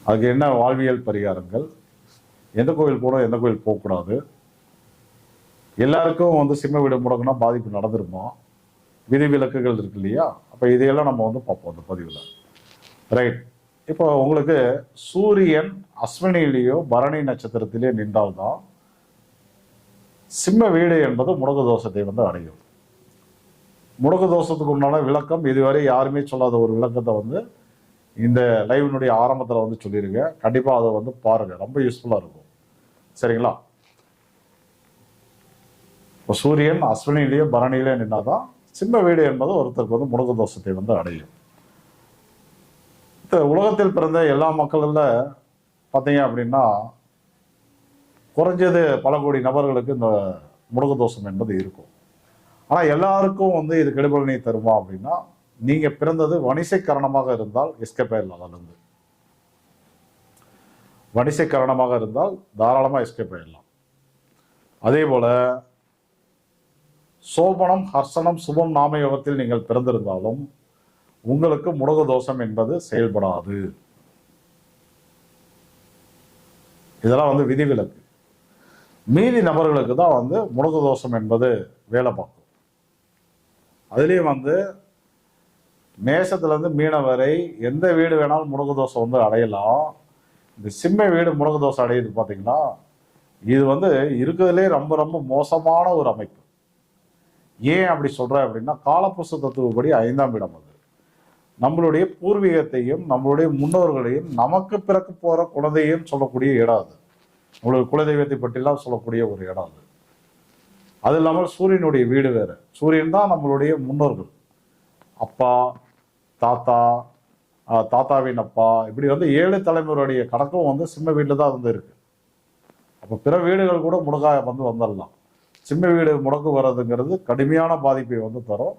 அதுக்கு என்ன வாழ்வியல் பரிகாரங்கள், எந்த கோவில் போகணும், எந்த கோவில் போகக்கூடாது, எல்லாருக்கும் வந்து சிம்ம வீடு முடக்குனா பாதிப்பு நடந்துருமா, விதிவிலக்குகள் இருக்கு இல்லையா? அப்போ இதையெல்லாம் நம்ம வந்து பார்ப்போம் அந்த பதிவில். ரைட். இப்போ உங்களுக்கு சூரியன் அஸ்வினிலேயோ பரணி நட்சத்திரத்திலேயோ நின்றால்தான் சிம்ம வீடு என்பது முடக்கு தோஷத்தை வந்து அடையும். முடக்கு தோஷத்துக்கு உண்டான விளக்கம் இதுவரை யாருமே சொல்லாத ஒரு விளக்கத்தை வந்து இந்த லைவினுடைய ஆரம்பத்தில் வந்து சொல்லிருங்க. கண்டிப்பாக அதை வந்து பாருங்க, ரொம்ப யூஸ்ஃபுல்லாக இருக்கும். சரிங்களா? இப்போ சூரியன் அஸ்வினிலேயோ பரணியிலே நின்னாதான் சிம்ம வீடு என்பது ஒருத்தருக்கு வந்து முடக்கு தோஷத்தை வந்து அடையும். இந்த உலகத்தில் பிறந்த எல்லா மக்களில் பார்த்தீங்க அப்படின்னா குறைஞ்சது பல கோடி நபர்களுக்கு இந்த முடக்கு தோஷம் என்பது இருக்கும். ஆனால் எல்லாருக்கும் வந்து இது கெடுபலனை தருமா அப்படின்னா, நீங்கள் பிறந்தது வணிசை காரணமாக இருந்தால் எஸ்கேப் ஆயிடலாம். அதிலிருந்து வணிசை காரணமாக இருந்தால் தாராளமாக எஸ்கேப் ஆயிடலாம். அதே போல சோபனம் ஹர்ஷனம் சுபம் நாம யோகத்தில் நீங்கள் பிறந்திருந்தாலும் உங்களுக்கு முடக்கு தோஷம் என்பது செயல்படாது. இதெல்லாம் வந்து விதிவிலக்கு. மீதி நபர்களுக்கு தான் வந்து முடக்கு தோஷம் என்பது வேலை பார்க்கும். அதுலேயும் வந்து மேசத்துலேருந்து மீனம் வரை எந்த வீடு வேணாலும் முடக்கு தோஷம் வந்து அடையலாம். இந்த சிம்ம வீடு முடக்கு தோஷம் அடையுது பார்த்தீங்கன்னா, இது வந்து இருக்கிறதுலே ரொம்ப ரொம்ப மோசமான ஒரு அமைப்பு. ஏன் அப்படி சொல்கிறேன் அப்படின்னா, காலப்புருஷ தத்துவப்படி 5ஆம் இடம் அது நம்மளுடைய பூர்வீகத்தையும் நம்மளுடைய முன்னோர்களையும் நமக்கு பிறக்க போகிற குழந்தையும் சொல்லக்கூடிய இடம் அது. உங்களுக்கு குலதெய்வத்தை பற்றிலாம் சொல்லக்கூடிய ஒரு இடம் அது. அது இல்லாமல் சூரியனுடைய வீடு வேறு. சூரியன் தான் நம்மளுடைய முன்னோர்கள், அப்பா, தாத்தா, தாத்தாவின் அப்பா, இப்படி வந்து 7 தலைமுறையுடைய கணக்கும் வந்து சிம்ம வீட்டில் தான் வந்து இருக்கு. அப்போ பிற வீடுகள் கூட முடக்கா வந்து வந்துடலாம். சிம்ம வீடு முடக்கு வர்றதுங்கிறது கடுமையான பாதிப்பை வந்து தரும்.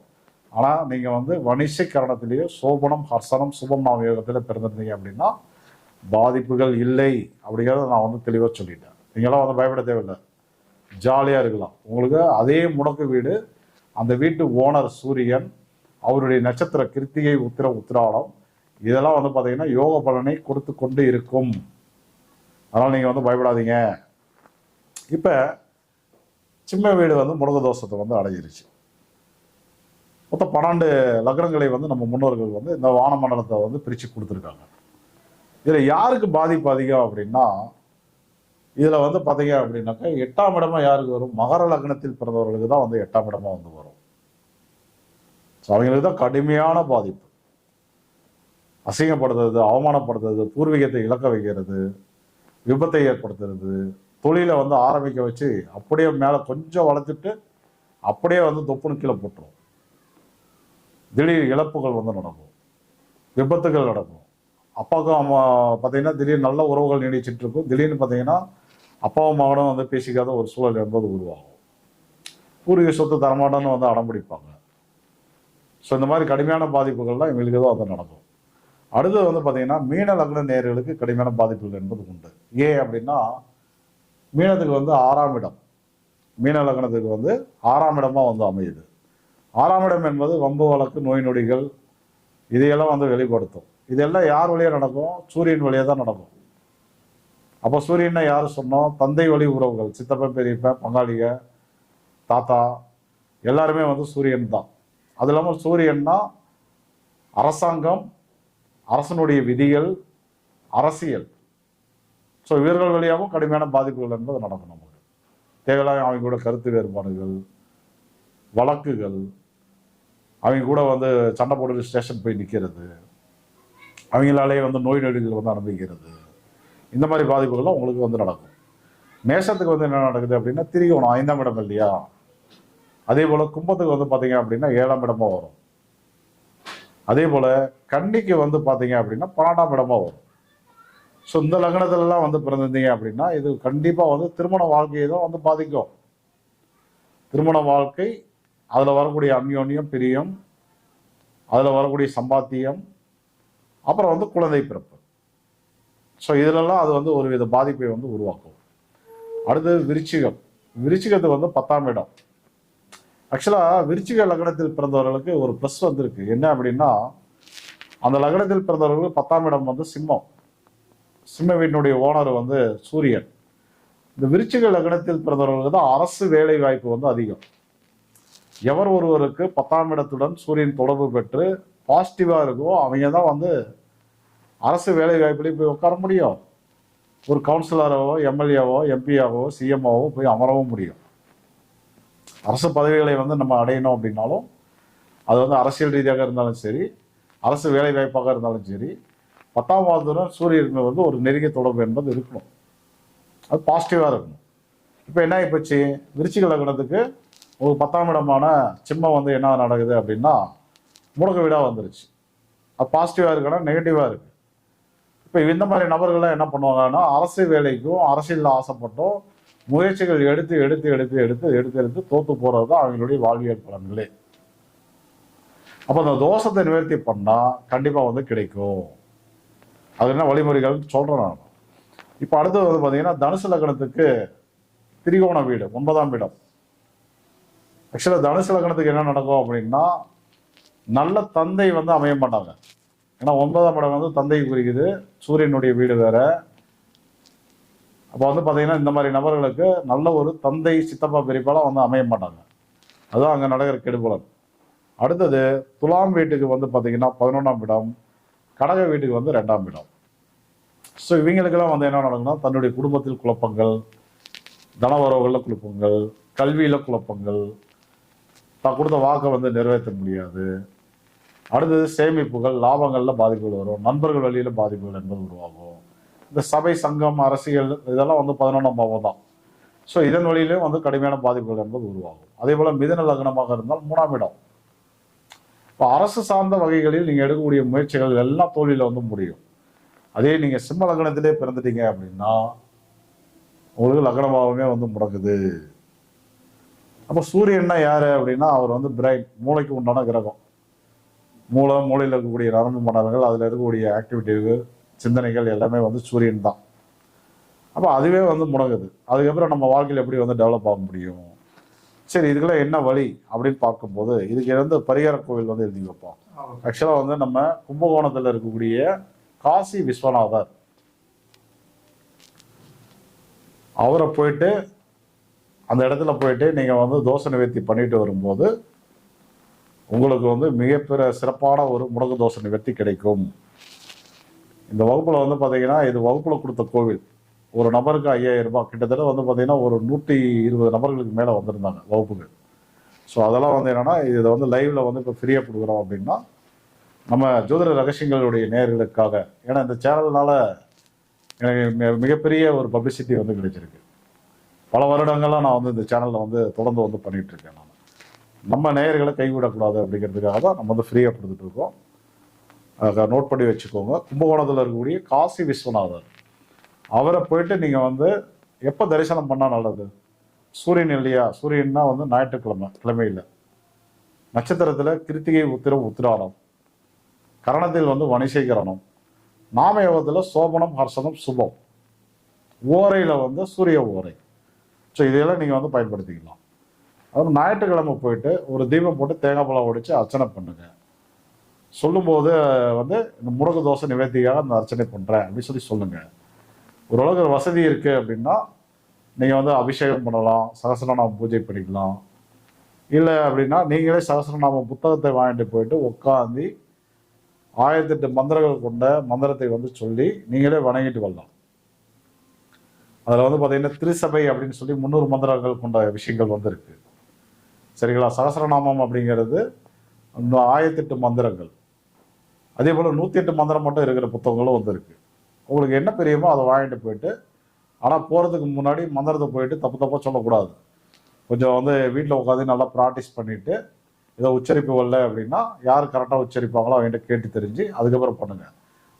ஆனால் நீங்கள் வந்து வணிசை கரணத்திலேயோ சோபனம் ஹர்ஷனம் சுபம் நாம யோகத்தில் பிறந்திருந்தீங்க அப்படின்னா பாதிப்புகள் இல்லை அப்படிங்கிறத நான் வந்து தெளிவாக சொல்லிட்டேன். நீங்களாம் வந்து பயப்பட தேவையில்லை, ஜாலியாக இருக்கலாம். உங்களுக்கு அதே முடக்கு வீடு, அந்த வீட்டு ஓனர் சூரியன், அவருடைய நட்சத்திர கிருத்திகை உத்திராடம், இதெல்லாம் வந்து பார்த்தீங்கன்னா யோக பலனை கொடுத்து கொண்டு இருக்கும். அதனால் நீங்கள் வந்து பயப்படாதீங்க. இப்போ சிம்ம வீடு வந்து முடக்கு தோஷத்தை வந்து அடைஞ்சிருச்சு. மொத்தம் 12 லக்னங்களை வந்து நம்ம முன்னோர்கள் வந்து இந்த வான மண்டலத்தை வந்து பிரித்து கொடுத்துருக்காங்க. இதில் யாருக்கு பாதிப்பு அதிகம் அப்படின்னா, இதில் வந்து பார்த்தீங்க அப்படின்னாக்கா 8ஆம் இடமா யாருக்கு வரும்? மகர லக்னத்தில் பிறந்தவர்களுக்கு தான் வந்து 8ஆம் இடமா வந்து வரும். ஸோ அவங்களுக்கு தான் கடுமையான பாதிப்பு. அசிங்கப்படுத்துறது, அவமானப்படுத்துறது, பூர்வீகத்தை இழக்க வைக்கிறது, விபத்தை ஏற்படுத்துறது, தொழிலை வந்து ஆரம்பிக்க வச்சு அப்படியே மேலே கொஞ்சம் வளர்த்துட்டு அப்படியே வந்து தொப்புன்னு கீழே போட்டுரும். திடீர் இழப்புகள் வந்து நடக்கும், விபத்துகள் நடக்கும். அப்பாவுக்கும் அம்மா பார்த்தீங்கன்னா திடீர்னு நல்ல உறவுகள் நீடிச்சிட்டு இருக்கும். திடீர்னு பார்த்தீங்கன்னா அப்பாவும் மகனும் வந்து பேசிக்காத ஒரு சூழல் என்பது உருவாகும். பூர்வீக சொத்து தரமாட்டோன்னு வந்து அடம்பிடிப்பாங்க. ஸோ இந்த மாதிரி கடுமையான பாதிப்புகள்லாம் இவங்களுக்கு தான் வந்து நடக்கும். அடுத்து வந்து பார்த்தீங்கன்னா மீன லக்ன நேயர்களுக்கு கடுமையான பாதிப்புகள் என்பது உண்டு. ஏன் அப்படின்னா, மீனத்துக்கு வந்து 6ஆம் இடம், மீன லக்னத்துக்கு வந்து 6ஆம் இடமா வந்து அமையுது. 6ஆம் இடம் என்பது வம்பு வழக்கு, நோய் நொடிகள், இதையெல்லாம் வந்து வெளிப்படுத்தும். இதெல்லாம் யார் வழியாக நடக்கும்? சூரியன் வழியாக தான் நடக்கும். அப்போ சூரியனை யார் சொன்னோம்? தந்தை வழி உறவுகள், சித்தப்பன், பெரியப்பன், பங்காளிக, தாத்தா, எல்லாருமே வந்து சூரியன் தான். அது இல்லாமல் சூரியன்னா அரசாங்கம், அரசனுடைய விதிகள், அரசியல். ஸோ இவர்கள் வழியாகவும் கடுமையான பாதிப்புகள் என்பது நடக்கும். நமக்கு தேவையில்லாம அவங்க கூட கருத்து வேறுபாடுகள், வழக்குகள், அவங்க கூட வந்து சண்டை போட்டு ஸ்டேஷன் போய் நிற்கிறது, அவங்களாலே வந்து நோய் நொடிகள் வந்து அனுபவிக்கிறது, இந்த மாதிரி பாதிப்புகள்லாம் உங்களுக்கு வந்து நடக்கும். மேஷத்துக்கு வந்து என்ன நடக்குது அப்படின்னா, திரிகோணம் 5ஆம் இடம் இல்லையா? அதே போல் கும்பத்துக்கு வந்து பார்த்தீங்க அப்படின்னா 7ஆம் இடமா வரும். அதே போல் கன்னிக்கு வந்து பார்த்தீங்க அப்படின்னா 12ஆம் இடமா வரும். ஸோ இந்த லக்னத்திலலாம் வந்து பிறந்திருந்தீங்க அப்படின்னா இது கண்டிப்பாக வந்து திருமண வாழ்க்கையை தான் வந்து பாதிக்கும். திருமண வாழ்க்கை, அதில் வரக்கூடிய அந்யோன்யம், பிரியம், அதில் வரக்கூடிய சம்பாத்தியம், அப்புறம் வந்து குழந்தை பிறப்பு. ஸோ இதிலெல்லாம் அது வந்து ஒரு வித பாதிப்பை வந்து உருவாக்கும். அடுத்தது விருச்சிகம். விருச்சிகத்துக்கு வந்து 10ஆம் இடம். ஆக்சுவலாக விருச்சிக லக்னத்தில் பிறந்தவர்களுக்கு ஒரு ப்ளஸ் வந்திருக்கு. என்ன அப்படின்னா, அந்த லக்னத்தில் பிறந்தவர்களுக்கு 10ஆம் இடம் வந்து சிம்மம். சிம்ம வீட்டினுடைய ஓனர் வந்து சூரியன். இந்த விருச்சிக லக்னத்தில் பிறந்தவர்களுக்கு தான் அரசு வேலை வாய்ப்பு வந்து அதிகம். எவர் ஒருவருக்கு 10ஆம் இடத்துடன் சூரியன் தொடர்பு பெற்று பாசிட்டிவா இருக்கோ அவங்க தான் வந்து அரசு வேலை வாய்ப்புலேயே போய் உட்கார முடியும். ஒரு கவுன்சிலராவோ, எம்எல்ஏவோ, எம்பியாவோ, சிஎம்ஓவோ போய் அமரவும் முடியும். அரசு பதவிகளை வந்து நம்ம அடையணும் அப்படின்னாலும் அது வந்து அரசியல் ரீதியாக இருந்தாலும் சரி, அரசு வேலை வாய்ப்பாக இருந்தாலும் சரி, 10ஆம் பாவத்துடன் சூரியனுக்கு வந்து ஒரு நெருங்கிய தொடர்பு என்பது இருக்கணும். அது பாசிட்டிவாக இருக்கணும். இப்போ என்ன ஆகிப்போச்சு, விருச்சிக லக்னத்துக்கு ஒரு 10ஆம் இடமான சிம்மம் வந்து என்ன நடக்குது அப்படின்னா முடக்கு வீடாக வந்துருச்சு. அது பாசிட்டிவாக இருக்குன்னா நெகட்டிவாக இருக்குது. இப்போ இந்த மாதிரி நபர்கள்லாம் என்ன பண்ணுவாங்கன்னா அரசு வேலைக்கும் அரசியலில் ஆசைப்பட்டோம் முயற்சிகள் எடுத்து எடுத்து எடுத்து எடுத்து எடுத்து எடுத்து தோற்று போகிறது தான் அவங்களுடைய வாழ்வியல் பலன்களே. அப்போ அந்த தோஷத்தை நிவர்த்தி பண்ணால் கண்டிப்பாக வந்து கிடைக்கும். அது என்ன வழிமுறைகள் சொல்கிறேன் நான். இப்போ அடுத்தது வந்து பார்த்தீங்கன்னா தனுசு லக்னத்துக்கு திரிகோண வீடு 9ஆம் இடம். ஆக்சுவலாக தனுசு லக்னத்துக்கு என்ன நடக்கும் அப்படின்னா நல்ல தந்தை வந்து அமைய மாட்டாங்க. ஏன்னா 9ஆம் இடம் வந்து தந்தை குறிக்குது, சூரியனுடைய வீடு வேற. அப்போ வந்து பார்த்தீங்கன்னா இந்த மாதிரி நபர்களுக்கு நல்ல ஒரு தந்தை சித்தப்பா பெரியப்பாலாம் வந்து அமைய மாட்டாங்க. அதுதான் அங்கே நடக்கிற கெடுபலன். அடுத்தது துலாம் வீட்டுக்கு வந்து பார்த்தீங்கன்னா 11ஆம் இடம், கடக வீட்டுக்கு வந்து 2ஆம் இடம். ஸோ இவங்களுக்கெல்லாம் வந்து என்ன நடக்கும்னா தன்னுடைய குடும்பத்தில் குழப்பங்கள், தனவரவுகளில் குழப்பங்கள், கல்வியில் குழப்பங்கள், தான் கொடுத்த வாக்கை வந்து நிறைவேற்ற முடியாது. அடுத்தது சேமிப்புகள், லாபங்களில் பாதிப்புகள் வரும், நண்பர்கள் வழியில் பாதிப்புகள் என்பது உருவாகும். இந்த சபை, சங்கம், அரசியல் இதெல்லாம் வந்து 11ஆம் பாவம் தான். ஸோ இதன் வழியிலும் வந்து கடுமையான பாதிப்புகள் என்பது உருவாகும். அதே போல் மிதுன லக்னமாக இருந்தால் 3ஆம் இடம். இப்போ அரசு சார்ந்த வகைகளில் நீங்கள் எடுக்கக்கூடிய முயற்சிகள் எல்லாம் தோல்வியில் வந்து முடியும். அதே நீங்கள் சிம்ம லக்னத்திலே பிறந்துட்டீங்க அப்படின்னா உங்களுக்கு லக்னமாகவே வந்து முடக்குது. அப்போ சூரியன்னா யார் அப்படின்னா அவர் வந்து பிரைன், மூளைக்கு உண்டான கிரகம். மூளையில் இருக்கக்கூடிய நரம்பு மண்டலங்கள், அதில் இருக்கக்கூடிய ஆக்டிவிட்டி, சிந்தனைகள் எல்லாமே வந்து சூரியன் தான். அப்போ அதுவே வந்து முடங்குது. அதுக்கப்புறம் நம்ம வாழ்க்கையில் எப்படி வந்து டெவலப் ஆக முடியும்? சரி, இதுக்கெல்லாம் என்ன வழி அப்படின்னு பார்க்கும்போது இதுக்கு வந்து பரிகார கோவில் வந்து எழுதி வைப்போம். ஆக்சுவலாக வந்து நம்ம கும்பகோணத்தில் இருக்கக்கூடிய காசி விஸ்வநாதர் அவரை போயிட்டு அந்த இடத்துல போயிட்டு நீங்கள் வந்து தோஷ நிவர்த்தி பண்ணிட்டு வரும்போது உங்களுக்கு வந்து மிகப்பெரிய சிறப்பான ஒரு முடக்கு தோஷ நிவர்த்தி கிடைக்கும். இந்த வகுப்பில் வந்து பார்த்தீங்கன்னா இது வகுப்பில் கொடுத்த கோவில். ஒரு நபருக்கு 5000 ரூபாய், கிட்டத்தட்ட வந்து பார்த்தீங்கன்னா ஒரு 120 நபர்களுக்கு மேலே வந்திருந்தாங்க வகுப்புக்கு. ஸோ அதெல்லாம் வந்து என்னென்னா இதை வந்து லைவில் வந்து இப்போ ஃப்ரீயாக கொடுக்குறோம் அப்படின்னா நம்ம ஜோதிட ரகசியங்களுடைய நேயர்களுக்காக. ஏன்னா இந்த சேனல்னால எனக்கு மிகப்பெரிய ஒரு பப்ளிசிட்டி வந்து கிடைச்சிருக்கு. பல வருடங்களாக நான் வந்து இந்த சேனலில் வந்து தொடர்ந்து வந்து பண்ணிகிட்டு இருக்கேன். நான் நம்ம நேயர்களை கைவிடக்கூடாது அப்படிங்கிறதுக்காக தான் நம்ம வந்து ஃப்ரீயாக கொடுத்துட்ருக்கோம். நோட் பண்ணி வச்சுக்கோங்க. கும்பகோணத்தில் இருக்கக்கூடிய காசி விஸ்வநாதர் அவரை போயிட்டு நீங்கள் வந்து எப்போ தரிசனம் பண்ணால் நல்லது? சூரியன் இல்லையா? சூரியன்னா வந்து கிழமையில் நட்சத்திரத்தில் கிருத்திகை, உத்திரம், உத்திராடம், கரணத்தில் வந்து வணிசைகரணம், நாமயோகத்தில் சோபனம், ஹர்ஷனம், சுபம், ஓரையில் வந்து சூரிய ஓரை. ஸோ இதையெல்லாம் நீங்கள் வந்து பயன்படுத்திக்கலாம். அப்புறம் ஞாயிற்றுக்கிழமை போயிட்டு ஒரு தீபம் போட்டு தேங்காய் பழம் உடைச்சு அர்ச்சனை பண்ணுங்க. சொல்லும்போது வந்து இந்த முடக்கு தோசை நிவர்த்திக்காக அந்த அர்ச்சனை பண்ணுறேன் அப்படின்னு சொல்லி சொல்லுங்கள். ஓரளவுக்கு வசதி இருக்குது அப்படின்னா நீங்கள் வந்து அபிஷேகம் பண்ணலாம், சகஸ்ரநாம பூஜை பண்ணிக்கலாம். இல்லை அப்படின்னா நீங்களே சகஸ்ரநாம புத்தகத்தை வாங்கிட்டு போயிட்டு உட்காந்து 1008 மந்திரங்கள் கொண்ட மந்திரத்தை வந்து சொல்லி நீங்களே வணங்கிட்டு வரலாம். அதில் வந்து பார்த்தீங்கன்னா திருசபை அப்படின்னு சொல்லி 300 மந்திரங்கள் கொண்ட விஷயங்கள் வந்து இருக்கு. சரிங்களா? சகஸ்ரநாமம் அப்படிங்கிறது 1008 மந்திரங்கள். அதே போல் 108 மந்திரம் மட்டும் இருக்கிற புத்தகங்களும் வந்து இருக்கு. உங்களுக்கு என்ன பெரியமோ அதை வாங்கிட்டு போயிட்டு, ஆனால் போகிறதுக்கு முன்னாடி மந்திரத்தை போயிட்டு தப்பாக சொல்லக்கூடாது. கொஞ்சம் வந்து வீட்டில் உட்காந்து நல்லா ப்ராக்டிஸ் பண்ணிவிட்டு இதை உச்சரிப்பு வரல அப்படின்னா யார் கரெக்டாக உச்சரிப்பாங்களோ அவங்ககிட்ட கேட்டு தெரிஞ்சு அதுக்கப்புறம் பண்ணுங்கள்.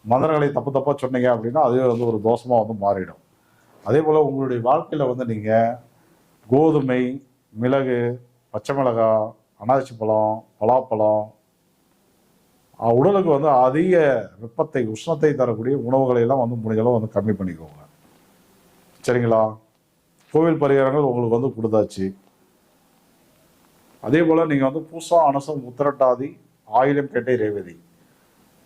மந்திரங்களை தப்பாக சொன்னீங்க அப்படின்னா அதுவே வந்து ஒரு தோஷமாக வந்து மாறிடும். அதே போல் உங்களுடைய வாழ்க்கையில் வந்து நீங்கள் கோதுமை, மிளகு, பச்சை மிளகாய், அனாசி பழம், பலாப்பழம், உடலுக்கு வந்து அதிக வெப்பத்தை, உஷ்ணத்தை தரக்கூடிய உணவுகளை எல்லாம் வந்து முடிஞ்சளவு வந்து கம்மி பண்ணிக்கோங்க. சரிங்களா? கோவில் பரிகாரங்கள் உங்களுக்கு வந்து கொடுத்தாச்சு. அதே போல் நீங்கள் வந்து பூசா, அனுசம், உத்திரட்டாதி, ஆயிலம், கேட்டை, ரேவதி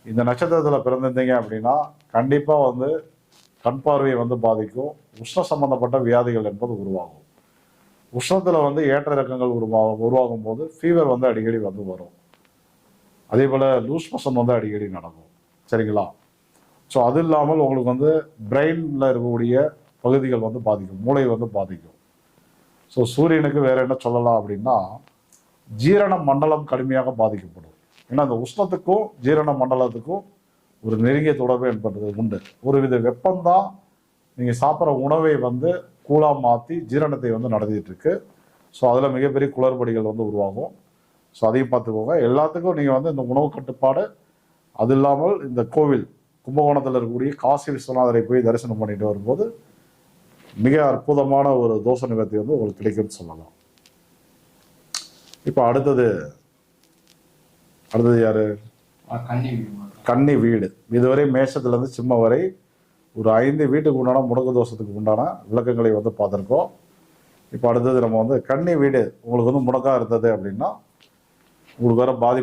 இந்த நட்சத்திரத்தில் பிறந்திருந்தீங்க அப்படின்னா கண்டிப்பாக வந்து கண் பார்வையை வந்து பாதிக்கும். உஷ்ண சம்பந்தப்பட்ட வியாதிகள் என்பது உருவாகும். உஷ்ணத்தில் வந்து ஏற்ற இறக்கங்கள் உருவாகும் போது ஃபீவர் வந்து அடிக்கடி வந்து வரும். அதே போல் லூஸ் மோஷன் வந்து அடிக்கடி நடக்கும். சரிங்களா? ஸோ அது இல்லாமல் உங்களுக்கு வந்து பிரெயினில் இருக்கக்கூடிய பகுதிகள் வந்து பாதிக்கும், மூளை வந்து பாதிக்கும். ஸோ சூரியனுக்கு வேற என்ன சொல்லலாம் அப்படின்னா, ஜீரண மண்டலம் கடுமையாக பாதிக்கப்படும். ஏன்னா அந்த உஷ்ணத்துக்கும் ஜீரண மண்டலத்துக்கும் ஒரு நெருங்கிய தொடர்பு என்பது உண்டு. ஒருவித வெப்பம்தான் நீங்கள் சாப்பிட்ற உணவை வந்து கூலாக மாற்றி ஜீரணத்தை வந்து நடத்திட்டு இருக்கு. ஸோ அதில் மிகப்பெரிய குளறுபடிகள் வந்து உருவாகும். ஸோ அதையும் பார்த்துக்கோங்க. எல்லாத்துக்கும் நீங்கள் வந்து இந்த உணவு கட்டுப்பாடு, அது இல்லாமல் இந்த கோவில் கும்பகோணத்தில் இருக்கக்கூடிய காசி விஸ்வநாதரை போய் தரிசனம் பண்ணிட்டு வரும்போது மிக அற்புதமான ஒரு தோஷ நிவர்த்தி வந்து உங்களுக்கு கிடைக்கும்னு சொல்லலாம். இப்போ அடுத்தது யாரு? கன்னி வீடு. இதுவரை மேஷத்துலேருந்து சிம்ம வரை ஒரு 5 வீட்டுக்கு உண்டான முடக்கு தோஷத்துக்கு உண்டான விளக்கங்களை வந்து பார்த்துருக்கோம். இப்போ அடுத்தது நம்ம வந்து கன்னி வீடு உங்களுக்கு வந்து முடக்கா இருந்தது அப்படின்னா உங்களுக்கு வர பாதிப்பு